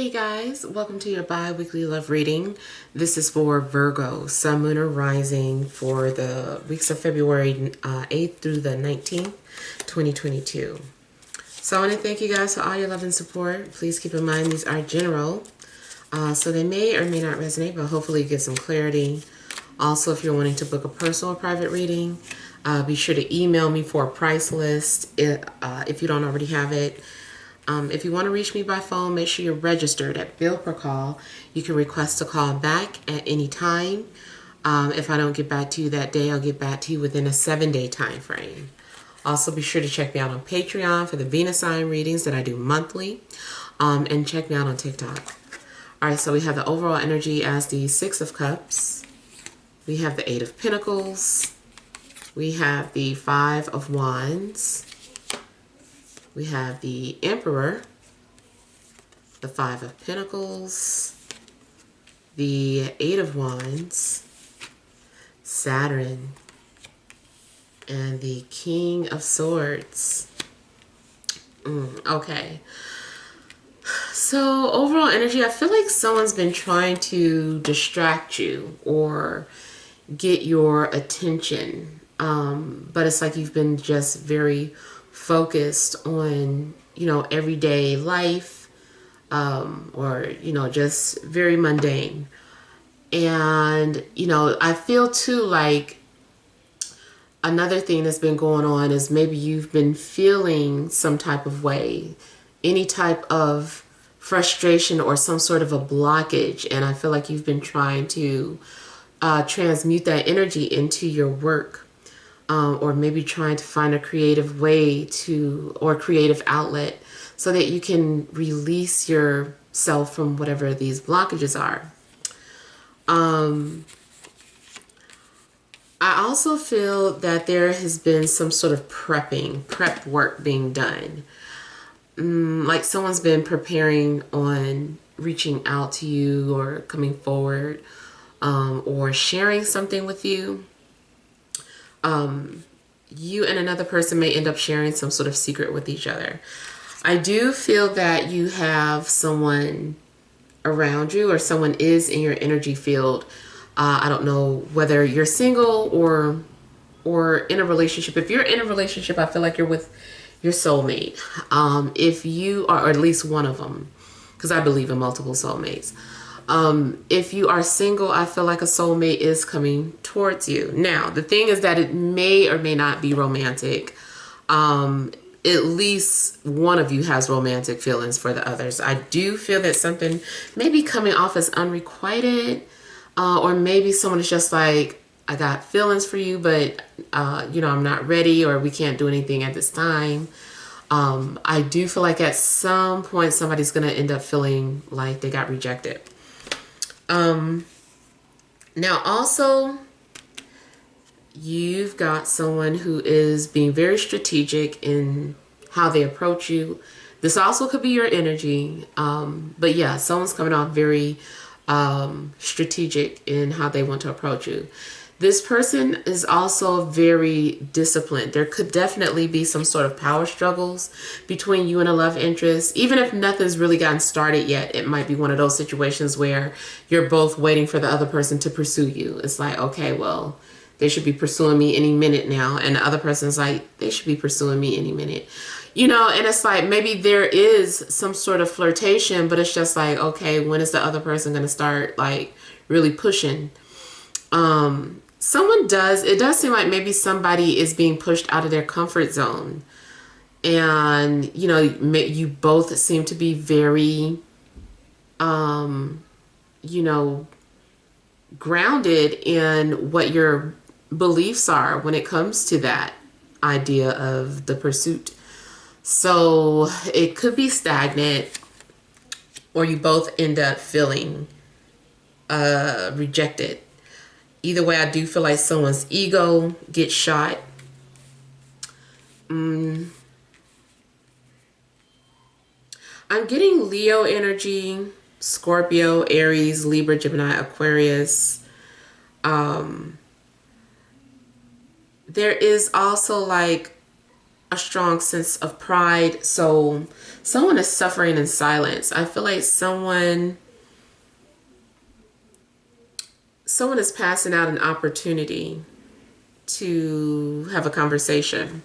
Hey guys, welcome to your bi-weekly love reading. This is for Virgo, Sun, Moon, or Rising for the weeks of February 8th through the 19th, 2022. So I want to thank you guys for all your love and support. Please keep in mind these are general, so they may or may not resonate, but hopefully give some clarity. Also, if you're wanting to book a personal or private reading, be sure to email me for a price list if you don't already have it. If you want to reach me by phone, make sure you're registered at bill per call. You can request a call back at any time. If I don't get back to you that day, I'll get back to you within a 7-day time frame. Also, be sure to check me out on Patreon for the Venus sign readings that I do monthly. And check me out on TikTok. Alright, so we have the overall energy as the Six of Cups. We have the Eight of Pentacles. We have the Five of Wands. We have the Emperor, the Five of Pentacles, the Eight of Wands, Saturn, and the King of Swords. Okay. So overall energy, I feel like someone's been trying to distract you or get your attention. But it's like you've been just very focused on, everyday life, or, just very mundane. And, I feel too like another thing that's been going on is maybe you've been feeling some type of way, any type of frustration or some sort of a blockage. And I feel like you've been trying to transmute that energy into your work. Or maybe trying to find a creative way or creative outlet so that you can release yourself from whatever these blockages are. I also feel that there has been some sort of prep work being done. Like someone's been preparing on reaching out to you or coming forward, or sharing something with you. You and another person may end up sharing some sort of secret with each other. I do feel that you have someone around you or someone is in your energy field. I don't know whether you're single or in a relationship. If you're in a relationship, I feel like you're with your soulmate. If you are, or at least one of them, because I believe in multiple soulmates. If you are single, I feel like a soulmate is coming towards you. Now, the thing is that it may or may not be romantic. At least one of you has romantic feelings for the others. I do feel that something may be coming off as unrequited, or maybe someone is just like, I got feelings for you, but, I'm not ready, or we can't do anything at this time. I do feel like at some point somebody's going to end up feeling like they got rejected. Now also, you've got someone who is being very strategic in how they approach you. This also could be your energy. But yeah, someone's coming off very, strategic in how they want to approach you. This person is also very disciplined. There could definitely be some sort of power struggles between you and a love interest. Even if nothing's really gotten started yet, it might be one of those situations where you're both waiting for the other person to pursue you. It's like, okay, well, they should be pursuing me any minute now. And the other person's like, they should be pursuing me any minute. And it's like maybe there is some sort of flirtation, but it's just like, okay, when is the other person going to start like really pushing? It does seem like maybe somebody is being pushed out of their comfort zone. And, you both seem to be very, grounded in what your beliefs are when it comes to that idea of the pursuit. So it could be stagnant, or you both end up feeling rejected. Either way, I do feel like someone's ego gets shot. I'm getting Leo energy, Scorpio, Aries, Libra, Gemini, Aquarius. There is also like a strong sense of pride. So someone is suffering in silence. I feel like someone is passing out an opportunity to have a conversation.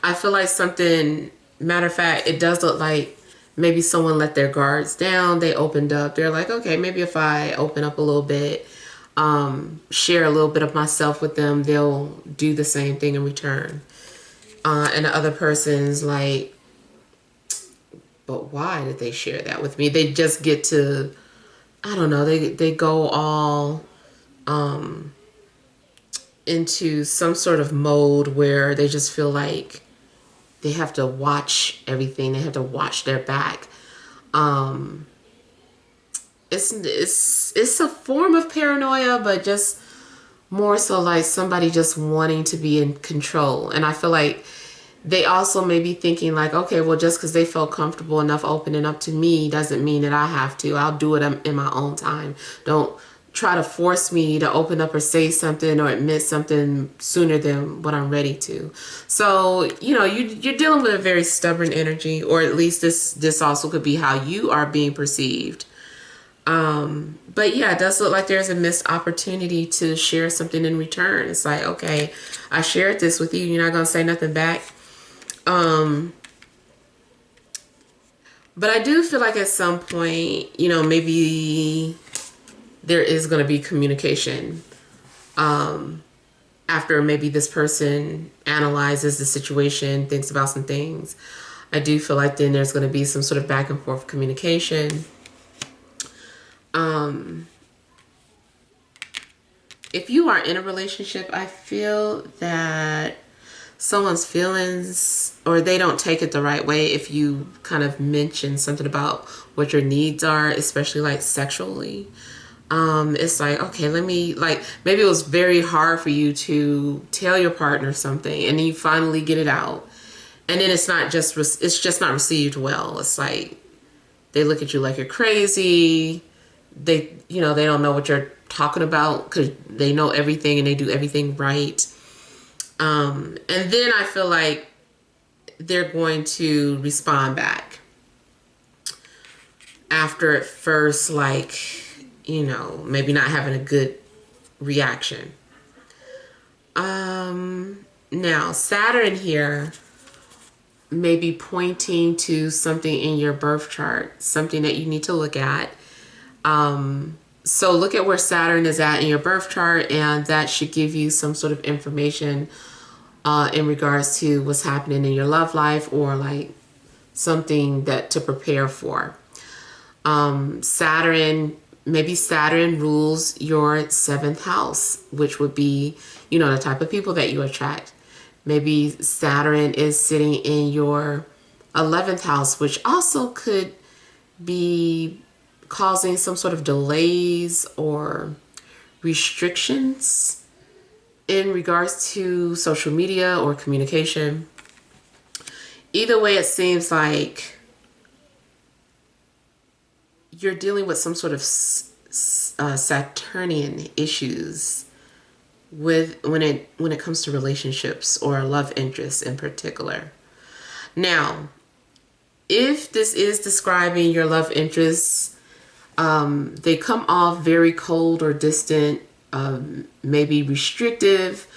I feel like something, matter of fact, it does look like maybe someone let their guards down. They opened up. They're like, okay, maybe if I open up a little bit, share a little bit of myself with them, they'll do the same thing in return. And the other person's like, but why did they share that with me? They just get to, I don't know, they go all into some sort of mode where they just feel like they have to watch everything. They have to watch their back. It's a form of paranoia, but just more so like somebody just wanting to be in control. And I feel like they also may be thinking like, okay, well, just because they felt comfortable enough opening up to me doesn't mean that I have to. I'll do it in my own time. Don't try to force me to open up or say something or admit something sooner than what I'm ready to. So, you know, you're dealing with a very stubborn energy, or at least this also could be how you are being perceived. But yeah, it does look like there's a missed opportunity to share something in return. It's like, okay, I shared this with you. You're not going to say nothing back. But I do feel like at some point, you know, maybe there is going to be communication. After maybe this person analyzes the situation, thinks about some things. I do feel like then there's going to be some sort of back and forth communication. If you are in a relationship, I feel that someone's feelings, or they don't take it the right way if you kind of mention something about what your needs are, especially like sexually. It's like, okay, let me, like, maybe it was very hard for you to tell your partner something, and then you finally get it out, and then it's just not received well. It's like they look at you like you're crazy. They don't know what you're talking about because they know everything and they do everything right. And then I feel like they're going to respond back after at first, like, you know, maybe not having a good reaction. Now Saturn here may be pointing to something in your birth chart, something that you need to look at. So look at where Saturn is at in your birth chart, and that should give you some sort of information in regards to what's happening in your love life, or like something that to prepare for. Maybe Saturn rules your 7th house, which would be, you know, the type of people that you attract. Maybe Saturn is sitting in your 11th house, which also could be causing some sort of delays or restrictions in regards to social media or communication. Either way, it seems like you're dealing with some sort of Saturnian issues with when it comes to relationships or love interests in particular. Now, if this is describing your love interests, they come off very cold or distant, maybe restrictive,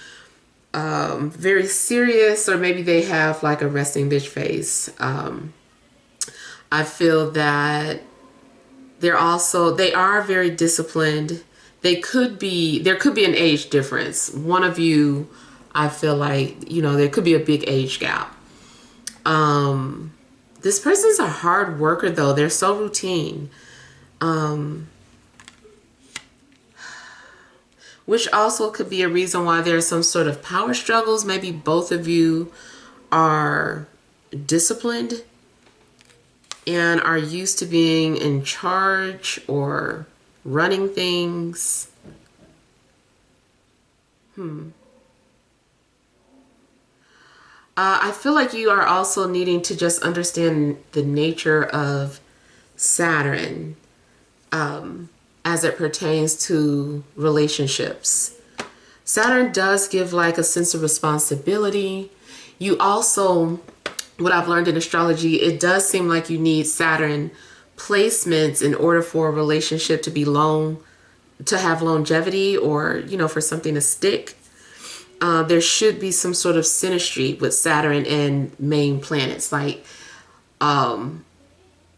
very serious, or maybe they have like a resting bitch face. I feel that they are very disciplined. There could be an age difference. One of you, I feel like, you know, there could be a big age gap. This person's a hard worker though. They're so routine. Which also could be a reason why there's some sort of power struggles. Maybe both of you are disciplined and are used to being in charge or running things. I feel like you are also needing to just understand the nature of Saturn as it pertains to relationships. Saturn does give like a sense of responsibility. You also, what I've learned in astrology, it does seem like you need Saturn placements in order for a relationship to be to have longevity, or, you know, for something to stick. There should be some sort of synastry with Saturn and main planets. Like,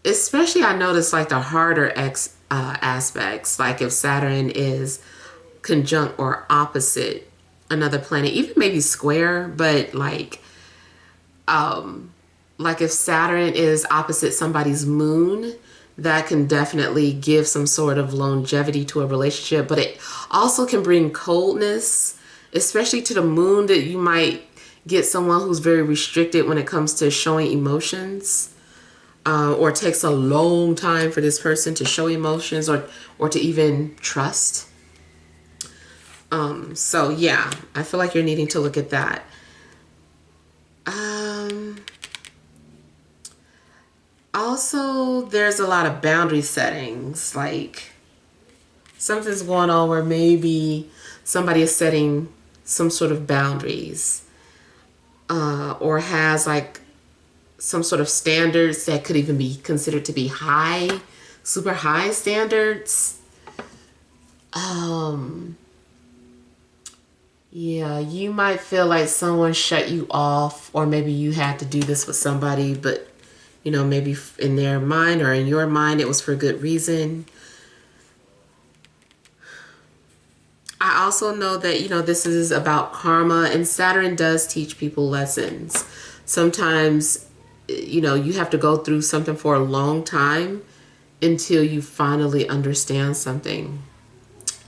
especially I notice like the harder aspects, like if Saturn is conjunct or opposite another planet, even maybe square, but like if Saturn is opposite somebody's moon, that can definitely give some sort of longevity to a relationship, but it also can bring coldness, especially to the moon, that you might get someone who's very restricted when it comes to showing emotions, or it takes a long time for this person to show emotions, or to even trust. So yeah, I feel like you're needing to look at that. Also, there's a lot of boundary settings, like something's going on where maybe somebody is setting some sort of boundaries, or has like some sort of standards that could even be considered to be high, super high standards. Yeah, you might feel like someone shut you off, or maybe you had to do this with somebody, but you know, maybe in their mind or in your mind, it was for good reason. I also know that, you know, this is about karma, and Saturn does teach people lessons. Sometimes, you know, you have to go through something for a long time until you finally understand something,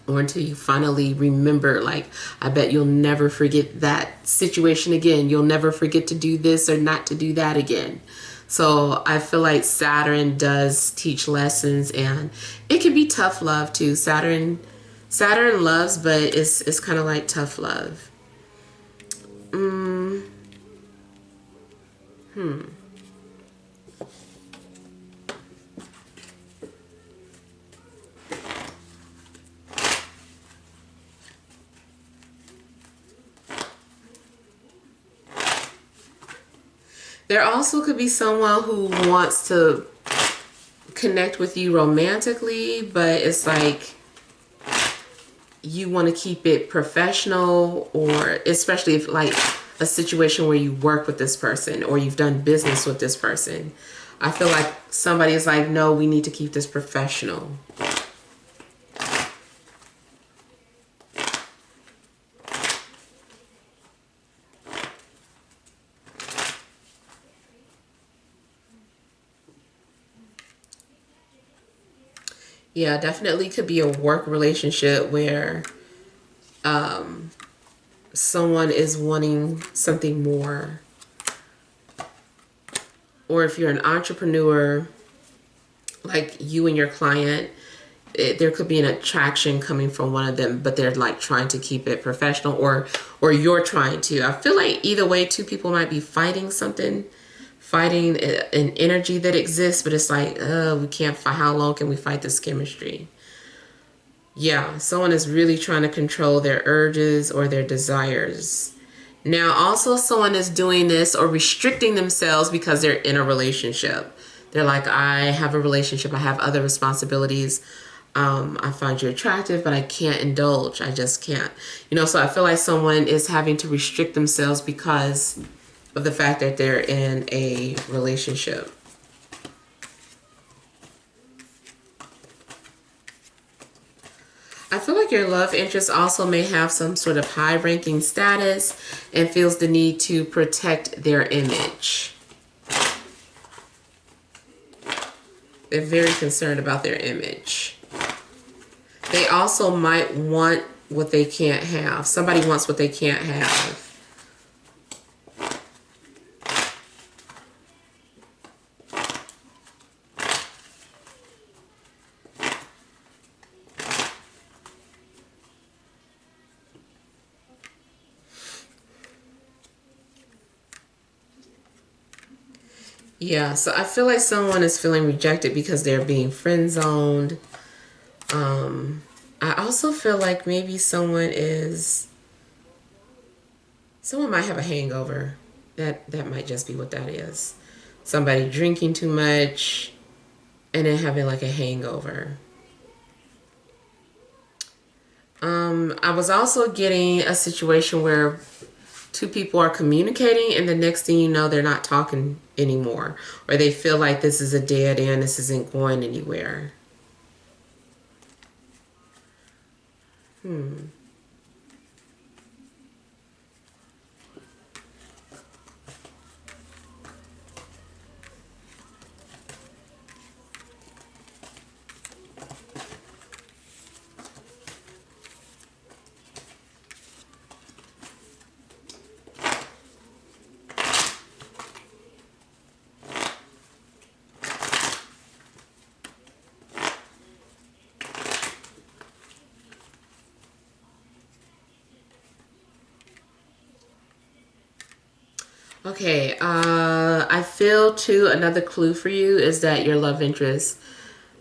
or until you finally remember. Like, I bet you'll never forget that situation again. You'll never forget to do this or not to do that again. So I feel like Saturn does teach lessons, and it can be tough love too. Saturn loves, but it's kind of like tough love. There also could be someone who wants to connect with you romantically, but it's like you want to keep it professional, or especially if like a situation where you work with this person or you've done business with this person. I feel like somebody is like, no, we need to keep this professional. Yeah, definitely could be a work relationship where someone is wanting something more. Or if you're an entrepreneur, like you and your client, there could be an attraction coming from one of them, but they're like trying to keep it professional, or you're trying to. I feel like either way, two people might be fighting something, fighting an energy that exists, but it's like, we can't fight. How long can we fight this chemistry? Yeah, someone is really trying to control their urges or their desires. Now, also someone is doing this or restricting themselves because they're in a relationship. They're like, I have a relationship, I have other responsibilities. I find you attractive, but I can't indulge. I just can't. You know, so I feel like someone is having to restrict themselves because of the fact that they're in a relationship. I feel like your love interest also may have some sort of high-ranking status and feels the need to protect their image. They're very concerned about their image. They also might want what they can't have. Somebody wants what they can't have. Yeah, so I feel like someone is feeling rejected because they're being friend zoned. I also feel like maybe someone might have a hangover. That might just be what that is. Somebody drinking too much and then having like a hangover. I was also getting a situation where two people are communicating and the next thing you know, they're not talking anymore. Or they feel like this is a dead end, this isn't going anywhere. Okay, I feel too, another clue for you is that your love interest,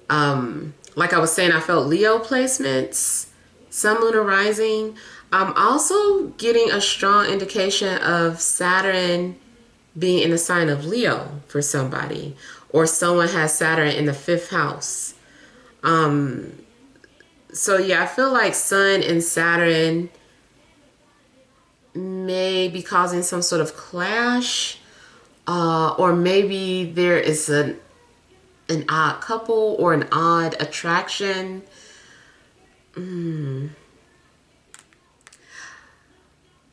like I was saying, I felt Leo placements, Sun, Moon, or Rising. I'm also getting a strong indication of Saturn being in the sign of Leo for somebody, or someone has Saturn in the 5th house. So yeah, I feel like Sun and Saturn may be causing some sort of clash, or maybe there is an odd couple or an odd attraction.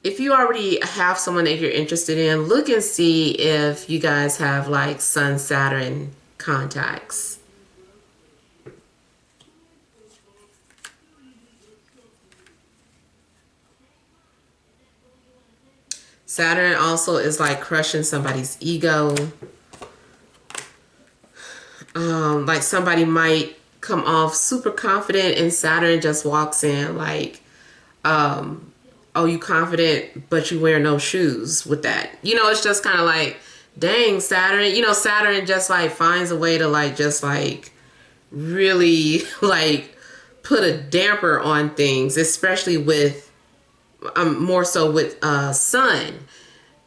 If you already have someone that you're interested in, look and see if you guys have like Sun Saturn contacts. Saturn also is like crushing somebody's ego. Like somebody might come off super confident and Saturn just walks in like, oh, you confident, but you wear no shoes with that. You know, it's just kind of like, dang, Saturn. You know, Saturn just like finds a way to like, just like really like put a damper on things, especially with, more so with Sun.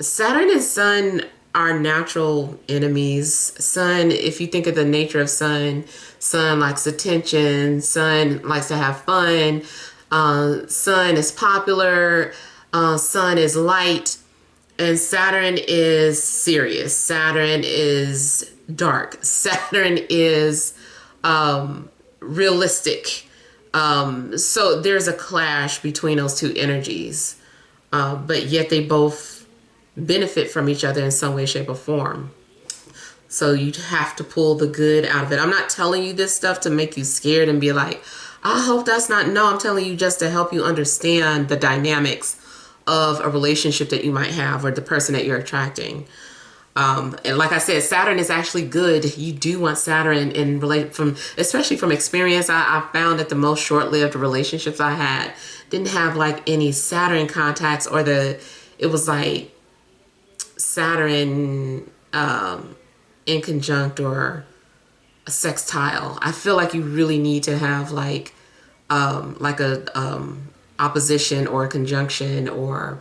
Saturn and Sun are natural enemies. Sun, if you think of the nature of Sun, Sun likes attention, Sun likes to have fun, Sun is popular, Sun is light, and Saturn is serious. Saturn is dark. Saturn is realistic. So there's a clash between those two energies, but yet they both benefit from each other in some way, shape, or form. So you have to pull the good out of it. I'm not telling you this stuff to make you scared and be like, I hope that's not. No, I'm telling you just to help you understand the dynamics of a relationship that you might have or the person that you're attracting. And like I said, Saturn is actually good. You do want Saturn in especially from experience. I found that the most short-lived relationships I had didn't have like any Saturn contacts, or it was like Saturn in conjunct or a sextile. I feel like you really need to have like a opposition or a conjunction or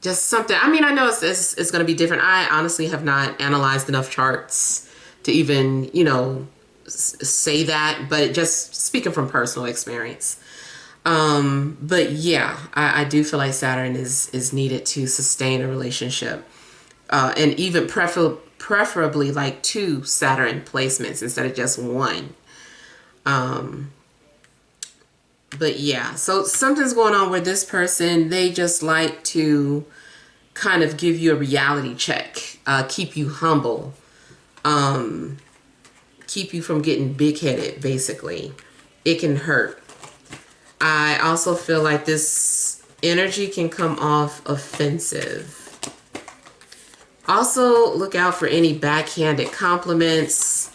just something. I mean, I know it's going to be different. I honestly have not analyzed enough charts to even, you know, say that, but just speaking from personal experience. But yeah, I do feel like Saturn is needed to sustain a relationship, and even preferably like 2 Saturn placements instead of just 1. But yeah, so something's going on where this person, they just like to kind of give you a reality check, keep you humble, keep you from getting big-headed, basically. It can hurt. I also feel like this energy can come off offensive. Also, look out for any backhanded compliments.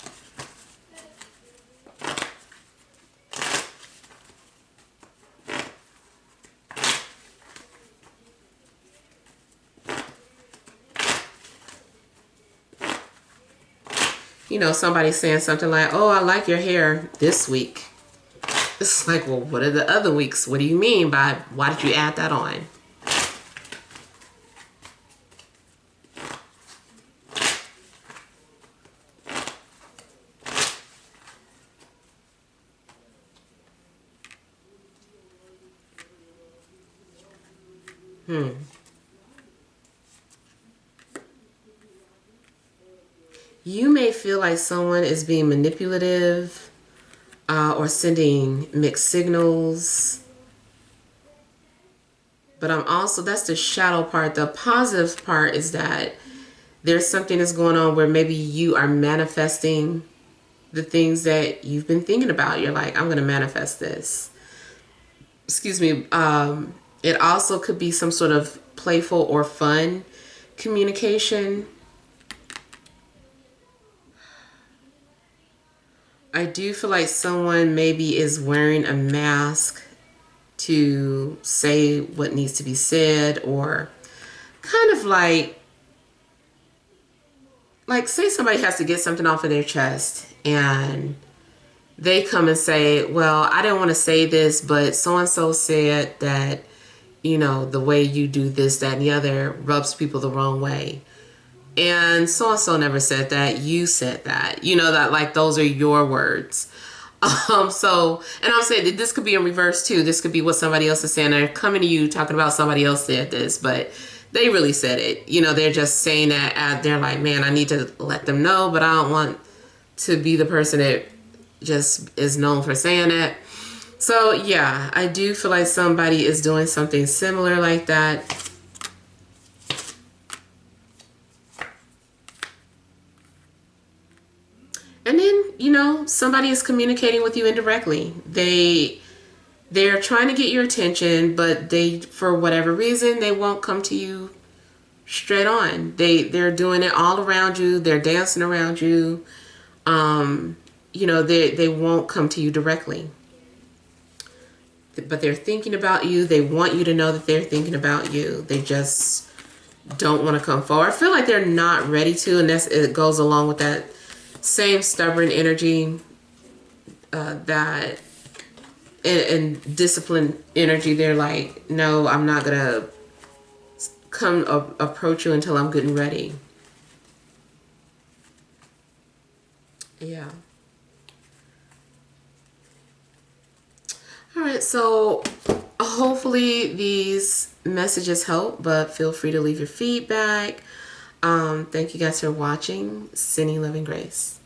You know, somebody saying something like, oh, I like your hair this week. It's like, well, what are the other weeks? What do you mean by, why did you add that on? You may feel like someone is being manipulative or sending mixed signals. But I'm also, that's the shadow part. The positive part is that there's something that's going on where maybe you are manifesting the things that you've been thinking about. You're like, I'm going to manifest this. Excuse me. It also could be some sort of playful or fun communication. I do feel like someone maybe is wearing a mask to say what needs to be said, or kind of like say somebody has to get something off of their chest and they come and say, well, I didn't want to say this, but so-and-so said that, you know, the way you do this, that, and the other rubs people the wrong way. And so-and-so never said that. You said that. You know, that like those are your words. So, and I'm saying that this could be in reverse too. This could be what somebody else is saying. They're coming to you talking about somebody else said this, but they really said it. You know, they're just saying that they're like, man, I need to let them know, but I don't want to be the person that just is known for saying that. So yeah, I do feel like somebody is doing something similar like that. And then, you know, somebody is communicating with you indirectly. They're trying to get your attention, but they, for whatever reason, they won't come to you straight on. They're doing it all around you. They're dancing around you. You know, they won't come to you directly. But they're thinking about you. They want you to know that they're thinking about you. They just don't want to come forward. I feel like they're not ready to, and it goes along with that same stubborn energy, that and disciplined energy. They're like, no, I'm not gonna come approach you until I'm good and ready. Yeah. All right, so hopefully these messages help, but feel free to leave your feedback. Thank you guys for watching. Sending love and grace.